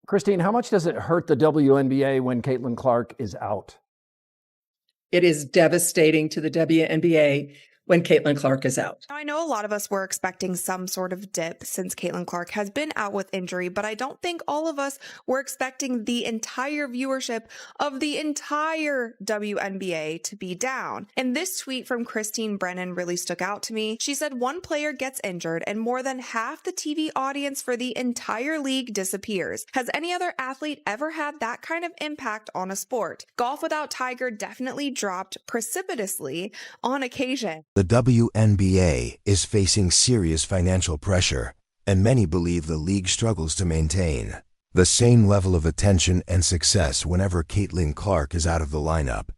Christine, how much does it hurt the WNBA when Caitlin Clark is out? It is devastating to the WNBA when Caitlin Clark is out. I know a lot of us were expecting some sort of dip since Caitlin Clark has been out with injury, but I don't think all of us were expecting the entire viewership of the entire WNBA to be down. And this tweet from Christine Brennan really stuck out to me. She said one player gets injured and more than half the TV audience for the entire league disappears. Has any other athlete ever had that kind of impact on a sport? Golf without Tiger definitely dropped precipitously on occasion. The WNBA is facing serious financial pressure, and many believe the league struggles to maintain the same level of attention and success whenever Caitlin Clark is out of the lineup.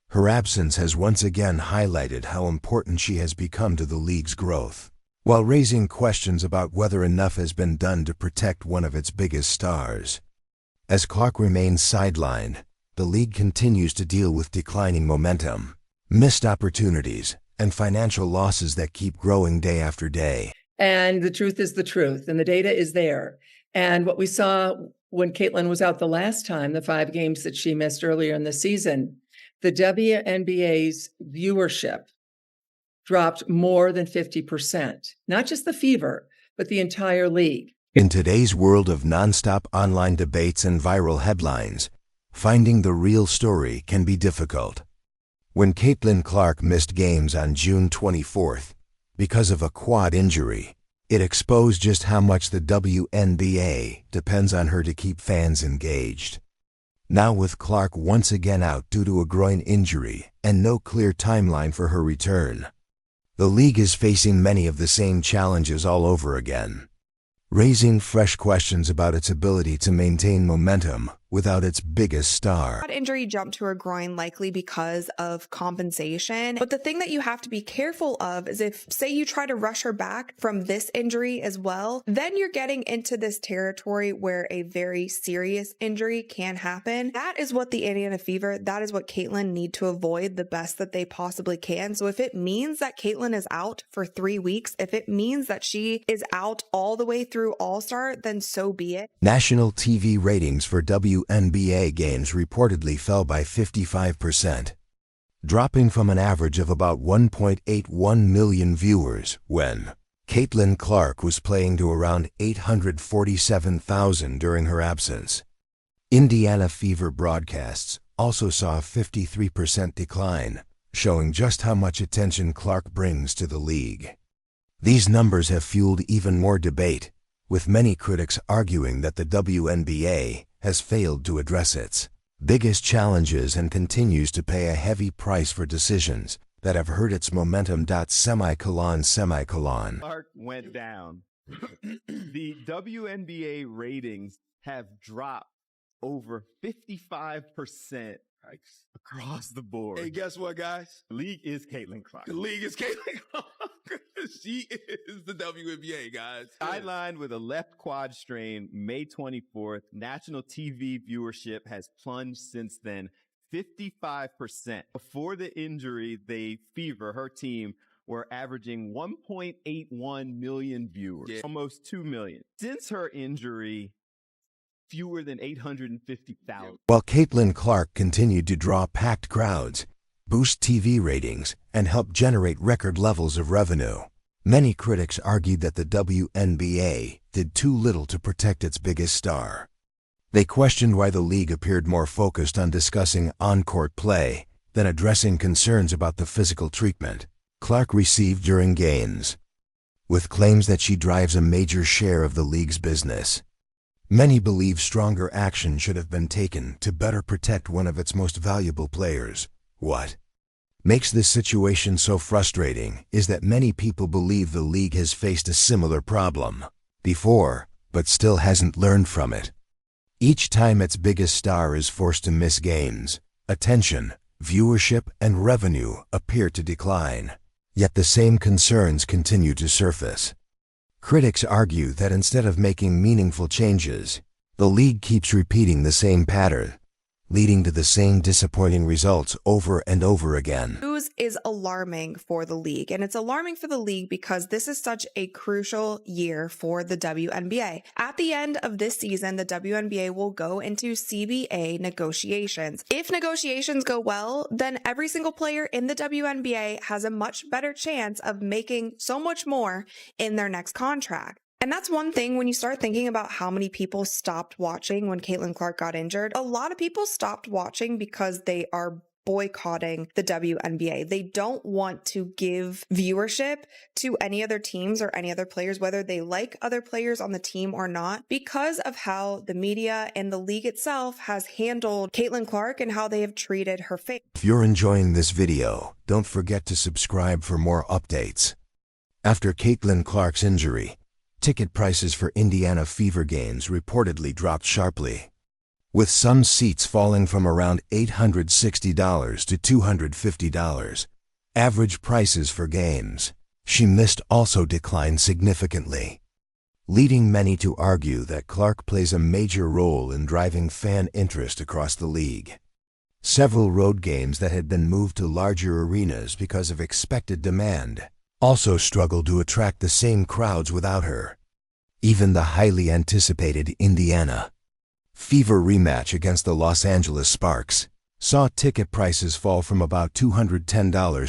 Her absence has once again highlighted how important she has become to the league's growth, while raising questions about whether enough has been done to protect one of its biggest stars. As Clark remains sidelined, the league continues to deal with declining momentum, missed opportunities, and financial losses that keep growing day after day. And the truth is the truth, and the data is there. And what we saw when Caitlin was out the last time, the 5 games that she missed earlier in the season, the WNBA's viewership dropped more than 50%. Not just the Fever, but the entire league. In today's world of nonstop online debates and viral headlines, finding the real story can be difficult. When Caitlin Clark missed games on June 24th because of a quad injury, it exposed just how much the WNBA depends on her to keep fans engaged. Now with Clark once again out due to a groin injury and no clear timeline for her return, the league is facing many of the same challenges all over again, raising fresh questions about its ability to maintain momentum without its biggest star. That injury jumped to her groin likely because of compensation. But the thing that you have to be careful of is if, say, you try to rush her back from this injury as well, then you're getting into this territory where a very serious injury can happen. That is what the Indiana Fever, that is what Caitlin need to avoid the best that they possibly can. So if it means that Caitlin is out for 3 weeks, if it means that she is out all the way through All-Star, then so be it. National TV ratings for WNBA games reportedly fell by 55%, dropping from an average of about 1.81 million viewers when Caitlin Clark was playing to around 847,000 during her absence. Indiana Fever broadcasts also saw a 53% decline, showing just how much attention Clark brings to the league. These numbers have fueled even more debate, with many critics arguing that the WNBA has failed to address its biggest challenges and continues to pay a heavy price for decisions that have hurt its momentum. Clark went down. The WNBA ratings have dropped over 55% across the board. Hey, guess what, guys? The league is Caitlin Clark. The league is Caitlin Clark. She is the WNBA, guys. Sidelined with a left quad strain May 24th. National TV viewership has plunged since then 55%. Before the injury, the Fever, her team, were averaging 1.81 million viewers, almost 2 million. Since her injury, fewer than 850,000. While Caitlin Clark continued to draw packed crowds, boost TV ratings, and help generate record levels of revenue, many critics argued that the WNBA did too little to protect its biggest star. They questioned why the league appeared more focused on discussing on-court play than addressing concerns about the physical treatment Clark received during games. With claims that she drives a major share of the league's business, many believe stronger action should have been taken to better protect one of its most valuable players. What makes this situation so frustrating is that many people believe the league has faced a similar problem before, but still hasn't learned from it. Each time its biggest star is forced to miss games, attention, viewership, and revenue appear to decline. Yet the same concerns continue to surface. Critics argue that instead of making meaningful changes, the league keeps repeating the same pattern, leading to the same disappointing results over and over again. News is alarming for the league, and it's alarming for the league because this is such a crucial year for the WNBA. At the end of this season, the WNBA will go into CBA negotiations. If negotiations go well, then every single player in the WNBA has a much better chance of making so much more in their next contract. And that's one thing when you start thinking about how many people stopped watching when Caitlin Clark got injured. A lot of people stopped watching because they are boycotting the WNBA. They don't want to give viewership to any other teams or any other players, whether they like other players on the team or not, because of how the media and the league itself has handled Caitlin Clark and how they have treated her fate. If you're enjoying this video, don't forget to subscribe for more updates. After Caitlin Clark's injury, ticket prices for Indiana Fever games reportedly dropped sharply, with some seats falling from around $860 to $250. Average prices for games she missed also declined significantly, leading many to argue that Clark plays a major role in driving fan interest across the league. Several road games that had been moved to larger arenas because of expected demand also struggled to attract the same crowds without her. Even the highly anticipated Indiana Fever rematch against the Los Angeles Sparks saw ticket prices fall from about $210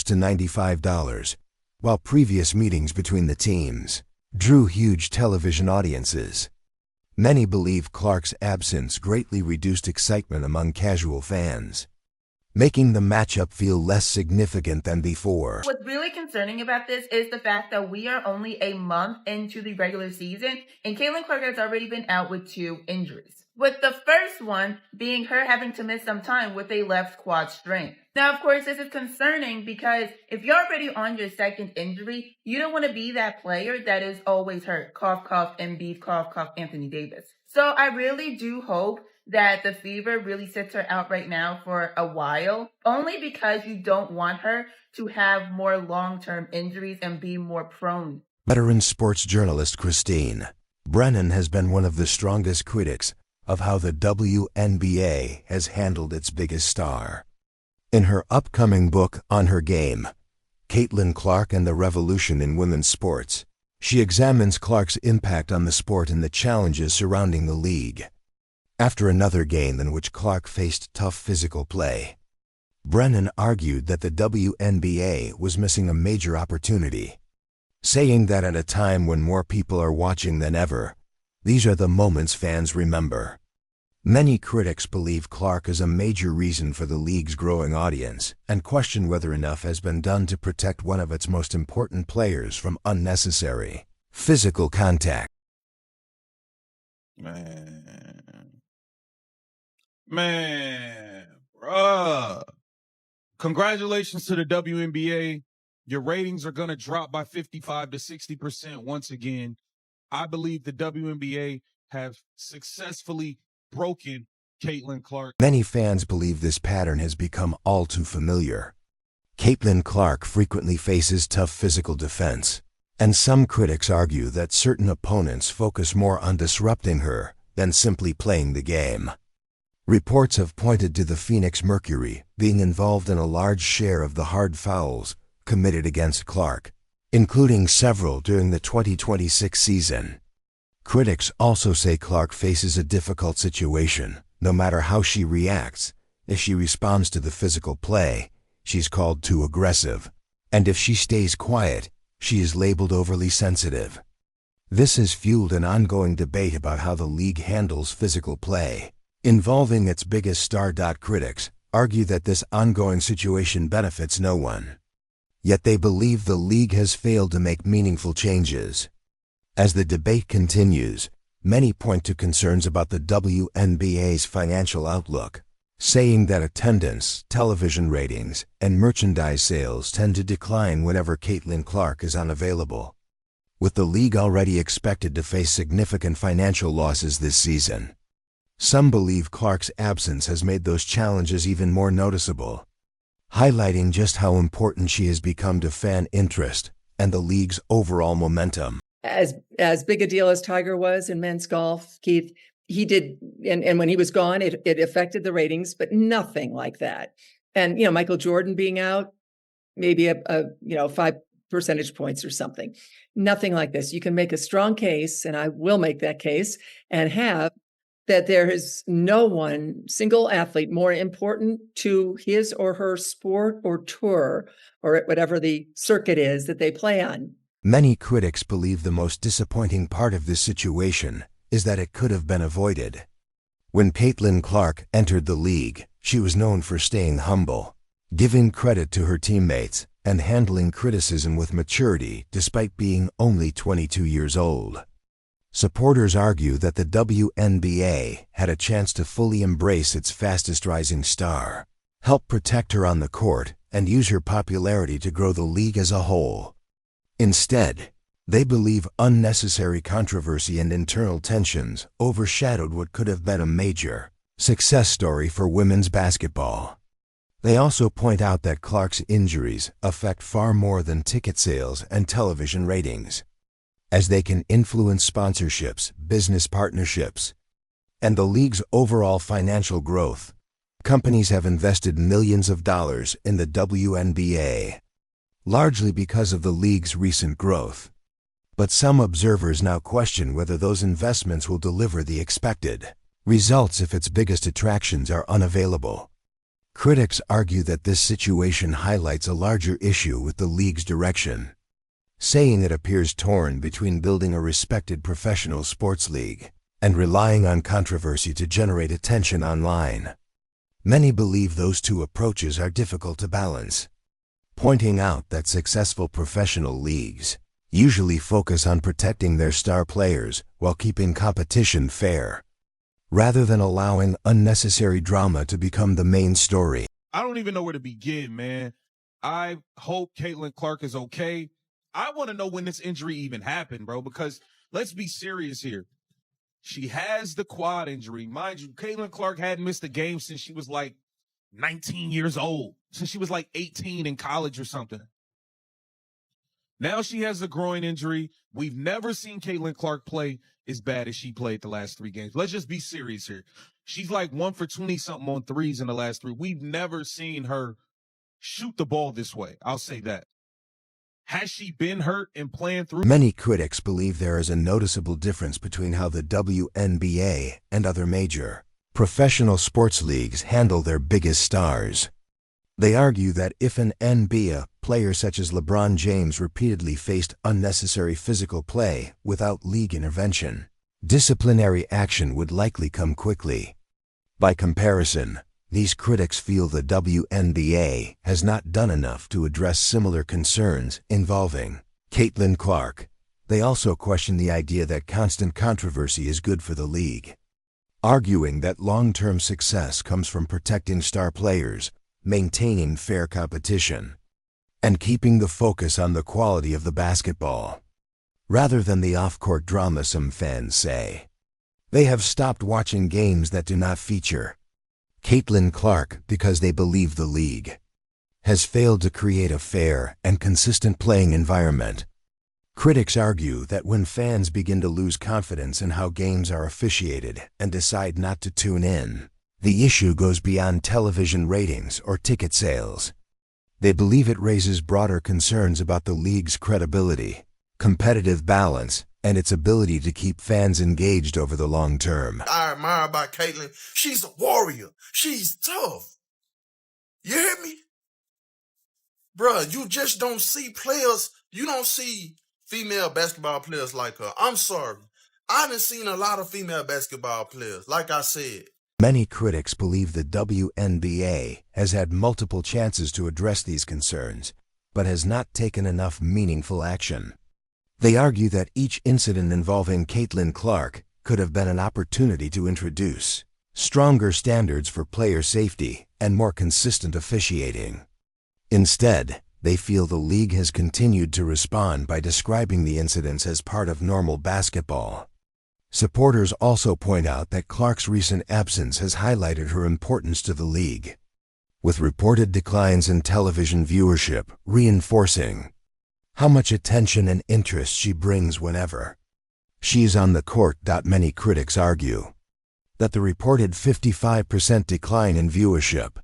to $95, while previous meetings between the teams drew huge television audiences. Many believe Clark's absence greatly reduced excitement among casual fans, making the matchup feel less significant than before. What's really concerning about this is the fact that we are only a month into the regular season, and Caitlin Clark has already been out with 2 injuries, with the first one being her having to miss some time with a left quad strain. Now, of course, this is concerning because if you're already on your second injury, you don't want to be that player that is always hurt. Cough, cough, Embiid, cough, cough, Anthony Davis. So I really do hope that the Fever really sits her out right now for a while, only because you don't want her to have more long-term injuries and be more prone. Veteran sports journalist Christine Brennan has been one of the strongest critics of how the WNBA has handled its biggest star. In her upcoming book On Her Game, Caitlin Clark and the Revolution in Women's Sports, she examines Clark's impact on the sport and the challenges surrounding the league. After another game in which Clark faced tough physical play, Brennan argued that the WNBA was missing a major opportunity, saying that at a time when more people are watching than ever, these are the moments fans remember. Many critics believe Clark is a major reason for the league's growing audience and question whether enough has been done to protect one of its most important players from unnecessary physical contact. Man, bruh. Congratulations to the WNBA. Your ratings are going to drop by 55 to 60% once again. I believe the WNBA have successfully broken Caitlin Clark. Many fans believe this pattern has become all too familiar. Caitlin Clark frequently faces tough physical defense, and some critics argue that certain opponents focus more on disrupting her than simply playing the game. Reports have pointed to the Phoenix Mercury being involved in a large share of the hard fouls committed against Clark, including several during the 2026 season. Critics also say Clark faces a difficult situation. No matter how she reacts, if she responds to the physical play, she's called too aggressive, and if she stays quiet, she is labeled overly sensitive. This has fueled an ongoing debate about how the league handles physical play, involving its biggest star. Critics argue that this ongoing situation benefits no one. Yet they believe the league has failed to make meaningful changes. As the debate continues, many point to concerns about the WNBA's financial outlook, saying that attendance, television ratings, and merchandise sales tend to decline whenever Caitlin Clark is unavailable, with the league already expected to face significant financial losses this season. Some believe Clark's absence has made those challenges even more noticeable, highlighting just how important she has become to fan interest and the league's overall momentum. As big a deal as Tiger was in men's golf, Keith, he did, and when he was gone, it affected the ratings, but nothing like that. And, Michael Jordan being out, maybe a 5 percentage points or something. Nothing like this. You can make a strong case, and I will make that case, and have that there is no one single athlete more important to his or her sport or tour or whatever the circuit is that they play on. Many critics believe the most disappointing part of this situation is that it could have been avoided. When Caitlin Clark entered the league, she was known for staying humble, giving credit to her teammates, and handling criticism with maturity despite being only 22 years old. Supporters argue that the WNBA had a chance to fully embrace its fastest rising star, help protect her on the court, and use her popularity to grow the league as a whole. Instead, they believe unnecessary controversy and internal tensions overshadowed what could have been a major success story for women's basketball. They also point out that Clark's injuries affect far more than ticket sales and television ratings, as they can influence sponsorships, business partnerships, and the league's overall financial growth. Companies have invested millions of dollars in the WNBA, largely because of the league's recent growth. But some observers now question whether those investments will deliver the expected results if its biggest attractions are unavailable. Critics argue that this situation highlights a larger issue with the league's direction, saying it appears torn between building a respected professional sports league and relying on controversy to generate attention online. Many believe those two approaches are difficult to balance, pointing out that successful professional leagues usually focus on protecting their star players while keeping competition fair, rather than allowing unnecessary drama to become the main story. I don't even know where to begin, man. I hope Caitlin Clark is okay. I want to know when this injury even happened, bro, because let's be serious here. She has the quad injury. Mind you, Caitlin Clark hadn't missed a game since she was like 19 years old, since she was like 18 in college or something. Now she has a groin injury. We've never seen Caitlin Clark play as bad as she played the last 3 games. Let's just be serious here. She's like 1 for 20-something on threes in the last 3. We've never seen her shoot the ball this way. I'll say that. Has she been hurt and playing through? Many critics believe there is a noticeable difference between how the WNBA and other major professional sports leagues handle their biggest stars. They argue that if an NBA player such as LeBron James repeatedly faced unnecessary physical play without league intervention, disciplinary action would likely come quickly. By comparison, these critics feel the WNBA has not done enough to address similar concerns involving Caitlin Clark. They also question the idea that constant controversy is good for the league, arguing that long-term success comes from protecting star players, maintaining fair competition, and keeping the focus on the quality of the basketball, rather than the off-court drama some fans say. They have stopped watching games that do not feature Caitlin Clark because they believe the league has failed to create a fair and consistent playing environment. Critics argue that when fans begin to lose confidence in how games are officiated and decide not to tune in, the issue goes beyond television ratings or ticket sales. They believe it raises broader concerns about the league's credibility, competitive balance, and its ability to keep fans engaged over the long term. I admire about Caitlin, she's a warrior. She's tough. You hear me? Bruh, you just don't see players, you don't see female basketball players like her. I'm sorry. I haven't seen a lot of female basketball players, like I said. Many critics believe the WNBA has had multiple chances to address these concerns, but has not taken enough meaningful action. They argue that each incident involving Caitlin Clark could have been an opportunity to introduce stronger standards for player safety and more consistent officiating. Instead, they feel the league has continued to respond by describing the incidents as part of normal basketball. Supporters also point out that Clark's recent absence has highlighted her importance to the league, with reported declines in television viewership reinforcing how much attention and interest she brings whenever she's on the court. Many critics argue that the reported 55% decline in viewership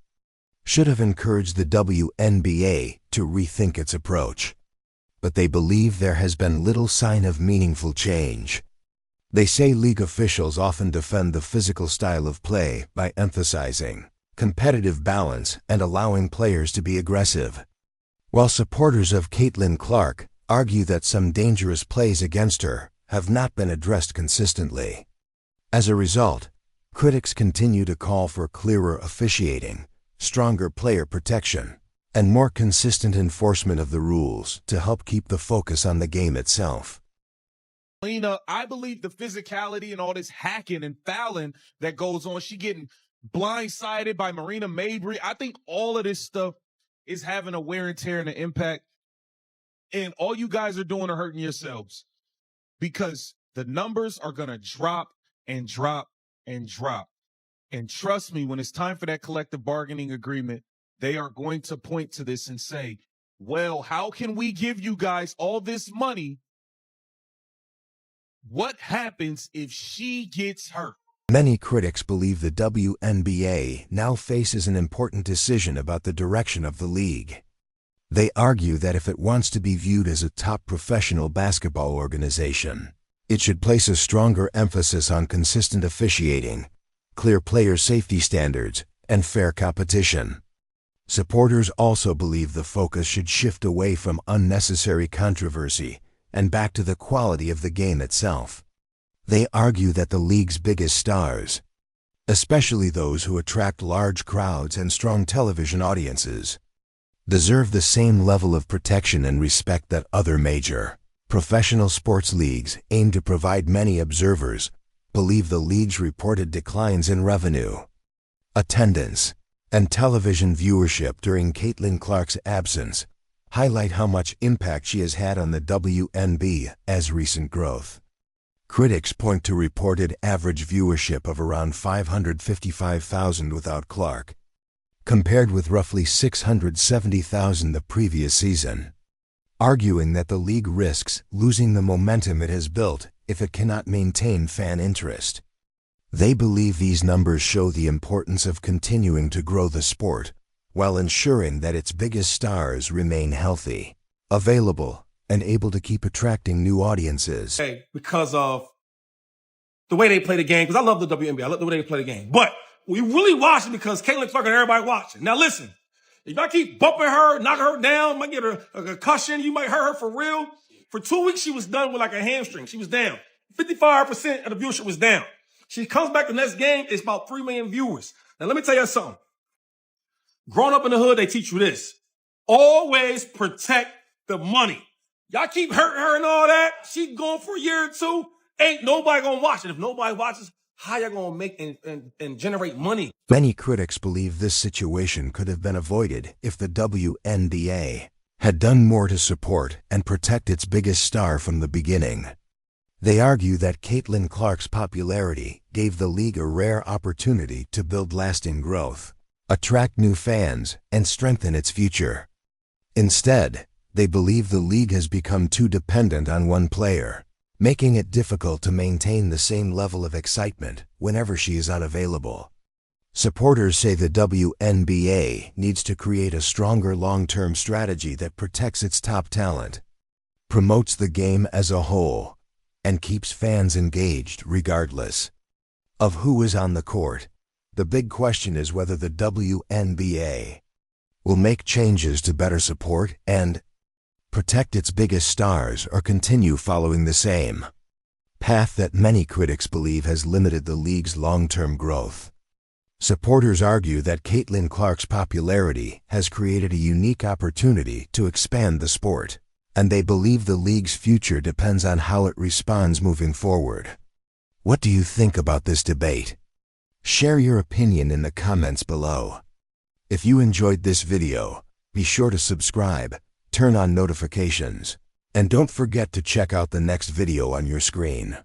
should have encouraged the WNBA to rethink its approach. But they believe there has been little sign of meaningful change. They say league officials often defend the physical style of play by emphasizing competitive balance and allowing players to be aggressive, while supporters of Caitlin Clark argue that some dangerous plays against her have not been addressed consistently. As a result, critics continue to call for clearer officiating, stronger player protection, and more consistent enforcement of the rules to help keep the focus on the game itself. Lena, I believe the physicality and all this hacking and fouling that goes on, she getting blindsided by Marina Mabrey. I think all of this stuff is having a wear and tear and an impact. And all you guys are doing are hurting yourselves, because the numbers are going to drop and drop and drop. And trust me, when it's time for that collective bargaining agreement, they are going to point to this and say, well, how can we give you guys all this money? What happens if she gets hurt? Many critics believe the WNBA now faces an important decision about the direction of the league. They argue that if it wants to be viewed as a top professional basketball organization, it should place a stronger emphasis on consistent officiating, clear player safety standards, and fair competition. Supporters also believe the focus should shift away from unnecessary controversy and back to the quality of the game itself. They argue that the league's biggest stars, especially those who attract large crowds and strong television audiences, deserve the same level of protection and respect that other major professional sports leagues aim to provide. Many observers believe the league's reported declines in revenue, attendance, and television viewership during Caitlin Clark's absence highlight how much impact she has had on the WNBA's recent growth. Critics point to reported average viewership of around 555,000 without Clark, compared with roughly 670,000 the previous season, arguing that the league risks losing the momentum it has built if it cannot maintain fan interest. They believe these numbers show the importance of continuing to grow the sport while ensuring that its biggest stars remain healthy, available, and able to keep attracting new audiences. Hey, because of the way they play the game, because I love the WNBA, I love the way they play the game. But we really watch it because Caitlin Clark and everybody watching. Now listen, if I keep bumping her, knocking her down, might get her a concussion, you might hurt her for real. For 2 weeks, she was done with like a hamstring. She was down. 55% of the viewership was down. She comes back the next game, it's about 3 million viewers. Now let me tell you something. Growing up in the hood, they teach you this. Always protect the money. Y'all keep hurting her and all that. She gone for a year or two. Ain't nobody gonna watch it. If nobody watches, how y'all gonna make and generate money? Many critics believe this situation could have been avoided if the WNBA had done more to support and protect its biggest star from the beginning. They argue that Caitlin Clark's popularity gave the league a rare opportunity to build lasting growth, attract new fans, and strengthen its future. Instead, they believe the league has become too dependent on one player, making it difficult to maintain the same level of excitement whenever she is unavailable. Supporters say the WNBA needs to create a stronger long-term strategy that protects its top talent, promotes the game as a whole, and keeps fans engaged regardless of who is on the court. The big question is whether the WNBA will make changes to better support and protect its biggest stars or continue following the same path that many critics believe has limited the league's long-term growth. Supporters argue that Caitlin Clark's popularity has created a unique opportunity to expand the sport, and they believe the league's future depends on how it responds moving forward. What do you think about this debate? Share your opinion in the comments below. If you enjoyed this video, be sure to subscribe, turn on notifications, and don't forget to check out the next video on your screen.